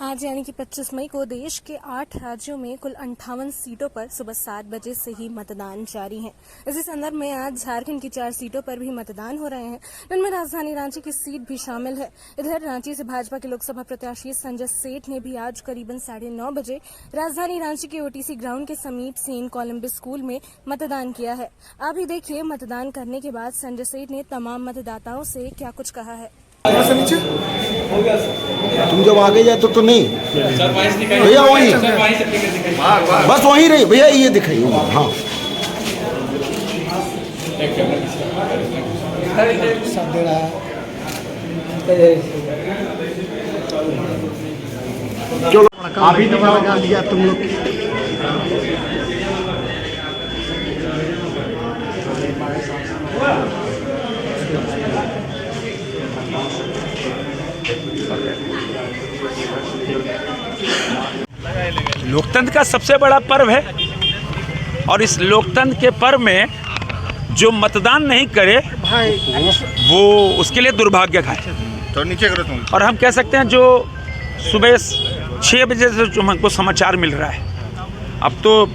आज यानी कि 25 मई को देश के 8 राज्यों में कुल 58 सीटों पर सुबह 7 बजे से ही मतदान जारी है। इसी संदर्भ में आज झारखंड की 4 सीटों पर भी मतदान हो रहे हैं, जिनमें राजधानी रांची की सीट भी शामिल है। इधर रांची से भाजपा के लोकसभा प्रत्याशी संजय सेठ ने भी आज करीबन 9:30 बजे राजधानी रांची के ओटीसी ग्राउंड के समीप सेंट कोलंबस स्कूल में मतदान किया है। आप ही देखिए मतदान करने के बाद संजय सेठ ने तमाम मतदाताओं से क्या कुछ कहा है। तुम जब आगे जाए तो नहीं भैया, वही बस वहीं रही भैया, ये दिखाइए। हाँ चलो अभी लगा लिया तुम लोग। लोकतंत्र का सबसे बड़ा पर्व है और इस लोकतंत्र के पर्व में जो मतदान नहीं करे वो उसके लिए दुर्भाग्य का है। तो नीचे करो तुम। और हम कह सकते हैं जो सुबह 6 बजे से जो हमको समाचार मिल रहा है, अब तो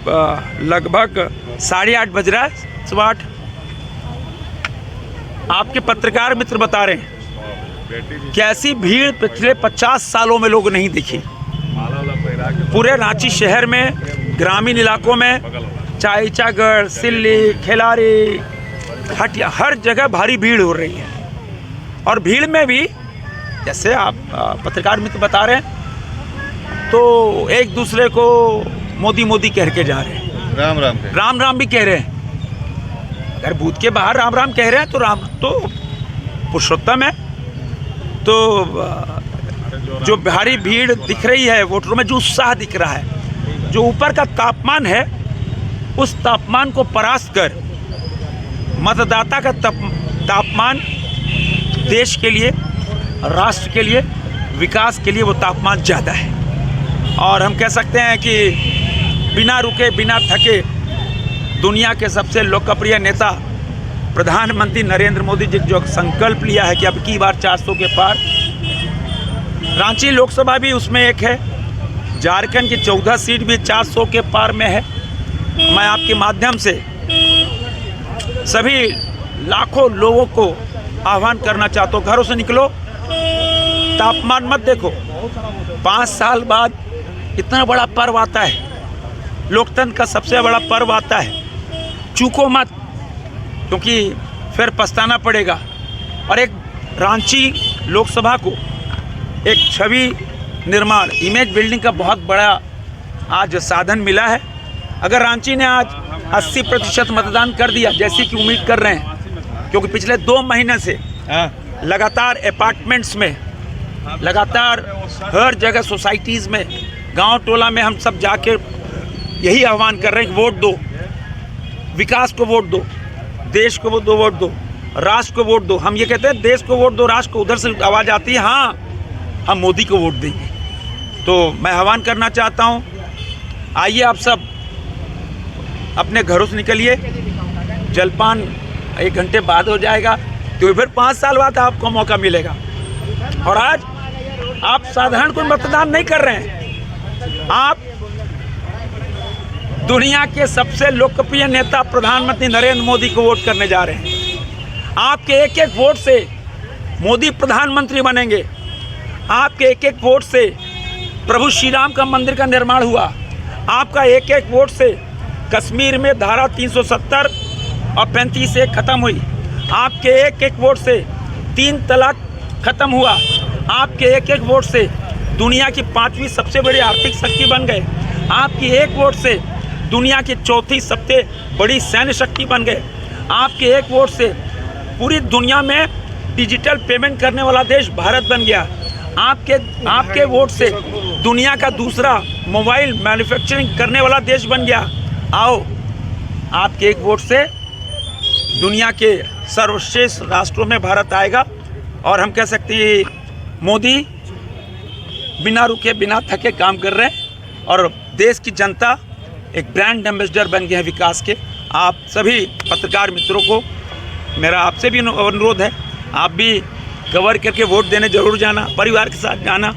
लगभग 8:30 बज रहा है, सुबह 8। आपके पत्रकार मित्र बता रहे हैं कि ऐसी भीड़ पिछले 50 सालों में लोग नहीं देखी। पूरे रांची शहर में ग्रामीण इलाकों में चाईचागढ़, सिल्ली, खिलारी, हटिया, हर जगह भारी भीड़ हो रही है। और भीड़ में भी जैसे आप पत्रकार मित्र बता रहे हैं तो एक दूसरे को मोदी मोदी कह के जा रहे हैं, राम राम भी कह रहे हैं। अगर बूथ के बाहर राम राम कह रहे हैं तो राम तो पुरुषोत्तम है। तो जो भारी भीड़ दिख रही है वोटरों में, जो उत्साह दिख रहा है, जो ऊपर का तापमान है, उस तापमान को परास्त कर मतदाता का तापमान देश के लिए, राष्ट्र के लिए, विकास के लिए वो तापमान ज़्यादा है। और हम कह सकते हैं कि बिना रुके बिना थके दुनिया के सबसे लोकप्रिय नेता प्रधानमंत्री नरेंद्र मोदी जी जो संकल्प लिया है कि अब की बार 400 के पार, रांची लोकसभा भी उसमें एक है, झारखंड की 14 सीट भी 400 के पार में है। मैं आपके माध्यम से सभी लाखों लोगों को आह्वान करना चाहता हूँ, घरों से निकलो, तापमान मत देखो। 5 साल बाद इतना बड़ा पर्व आता है, लोकतंत्र का सबसे बड़ा पर्व आता है, चूको मत, क्योंकि फिर पछताना पड़ेगा। और एक रांची लोकसभा को एक छवि निर्माण, इमेज बिल्डिंग का बहुत बड़ा आज साधन मिला है। अगर रांची ने आज 80% मतदान कर दिया जैसी कि उम्मीद कर रहे हैं, क्योंकि पिछले 2 महीने से लगातार अपार्टमेंट्स में, लगातार हर जगह सोसाइटीज़ में, गांव टोला में हम सब जाके यही आह्वान कर रहे हैं कि वोट दो, विकास को वोट दो, देश को वोट दो, राष्ट्र को वोट दो। हम ये कहते हैं देश को वोट दो, राष्ट्र को, उधर से आवाज़ आती है हाँ हम मोदी को वोट देंगे। तो मैं आह्वान करना चाहता हूँ, आइए आप सब अपने घरों से निकलिए, जलपान 1 घंटे बाद हो जाएगा, तो फिर 5 साल बाद आपको मौका मिलेगा। और आज आप साधारण कोई मतदान नहीं कर रहे हैं, आप दुनिया के सबसे लोकप्रिय नेता प्रधानमंत्री नरेंद्र मोदी को वोट करने जा रहे हैं। आपके एक एक वोट से मोदी प्रधानमंत्री बनेंगे, आपके एक एक वोट से प्रभु श्री राम का मंदिर का निर्माण हुआ, आपका एक एक वोट से कश्मीर में धारा 370 और 35 से ख़त्म हुई, आपके एक एक वोट से 3 तलाक ख़त्म हुआ, आपके एक एक वोट से दुनिया की 5वीं सबसे बड़ी आर्थिक शक्ति बन गए, आपकी एक वोट से दुनिया की 4थी सबसे बड़ी सैन्य शक्ति बन गए, आपके एक वोट से पूरी दुनिया में डिजिटल पेमेंट करने वाला देश भारत बन गया, आपके वोट से दुनिया का दूसरा मोबाइल मैन्युफैक्चरिंग करने वाला देश बन गया। आओ, आपके एक वोट से दुनिया के सर्वश्रेष्ठ राष्ट्रों में भारत आएगा। और हम कह सकते हैं मोदी बिना रुके बिना थके काम कर रहे हैं और देश की जनता एक ब्रांड एम्बेसडर बन गए हैं विकास के। आप सभी पत्रकार मित्रों को मेरा आपसे भी अनुरोध है, आप भी कवर करके वोट देने जरूर जाना, परिवार के साथ जाना।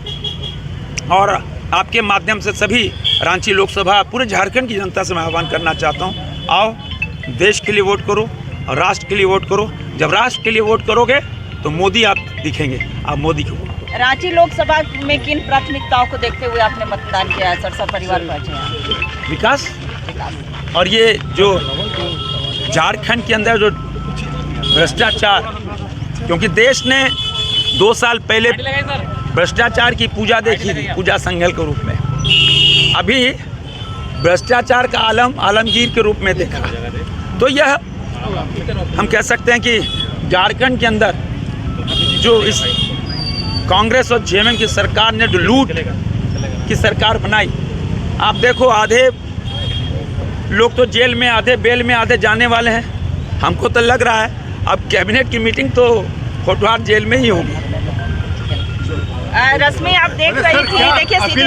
और आपके माध्यम से सभी रांची लोकसभा पूरे झारखंड की जनता से मैं आह्वान करना चाहता हूँ, आओ देश के लिए वोट करो और राष्ट्र के लिए वोट करो। जब राष्ट्र के लिए वोट करोगे तो मोदी आप दिखेंगे, आप मोदी को वोट करो। रांची लोकसभा में किन प्राथमिकताओं को देखते हुए आपने मतदान किया? सरसा परिवार पहुंचे हैं। विकास और ये जो झारखंड के अंदर जो भ्रष्टाचार, क्योंकि देश ने 2 साल पहले भ्रष्टाचार की पूजा देखी थी, पूजा संगल के रूप में। अभी भ्रष्टाचार का आलमगीर के रूप में देखा। तो यह हम कह सकते हैं कि झारखंड के अंदर जो इस कांग्रेस और जेएमएम की सरकार ने जो लूट की सरकार बनाई, आप देखो आधे लोग तो जेल में, आधे बेल में, आधे जाने वाले हैं। हमको तो लग रहा है अब कैबिनेट की मीटिंग तो होटवार जेल में ही होगी। रश्मि, आप देख रही थी, देखिए सीधी